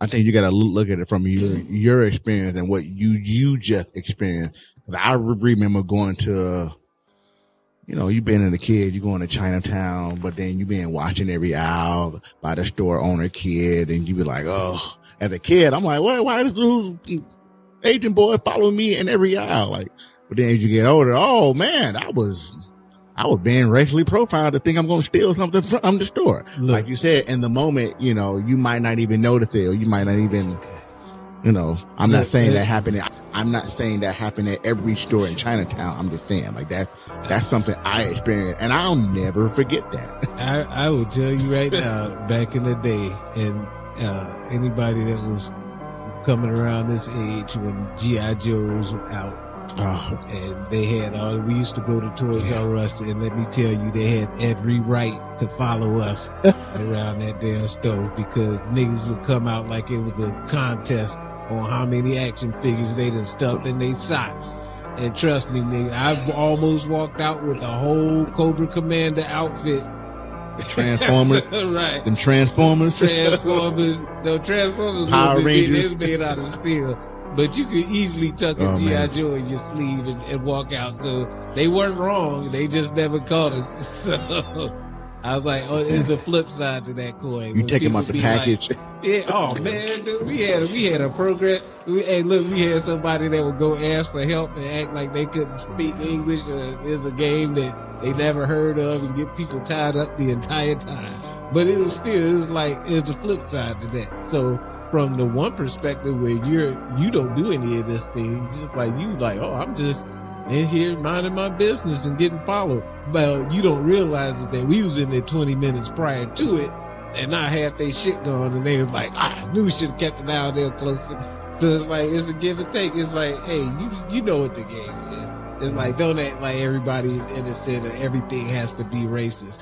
I think you got to look at it from your experience and what you just experienced. 'Cause I remember going to, you been in a kid, you going to Chinatown, but then you been watching every aisle by the store owner kid, and you be like, oh, as a kid, I'm like, why does this Asian boy follow me in every aisle? Like, but then as you get older, oh man, I was being racially profiled to think I'm going to steal something from the store. Look. Like you said, in the moment, you might not even notice it, or you might not even, I'm not saying that happened. I'm not saying that happened at every store in Chinatown. I'm just saying like that's something I experienced, and I'll never forget that. I will tell you right now, back in the day, and anybody that was coming around this age when G.I. Joes were out, and they had we used to go to Toys R Us, and let me tell you, they had every right to follow us around that damn store, because niggas would come out like it was a contest on how many action figures they done stuffed in their socks. And trust me, nigga, I've almost walked out with a whole Cobra Commander outfit. Transformers, right? And Transformers. No, Transformers. Power Rangers. They made out of steel. But you could easily tuck a G.I. Joe in your sleeve and walk out. So they weren't wrong. They just never caught us. So I was like, there's a flip side to that coin. You take them out the package. Like, oh man, dude, we had a program. We had somebody that would go ask for help and act like they couldn't speak English, or there's a game that they never heard of, and get people tied up the entire time. But it was a flip side to that. So from the one perspective where you don't do any of this thing, just like I'm just in here minding my business and getting followed. But you don't realize that we was in there 20 minutes prior to it, and I had their shit going, and they was like, I knew we should have kept it down there closer. So it's like, it's a give and take. It's like, hey, you know what the game is. It's like, don't act like everybody is innocent or everything has to be racist.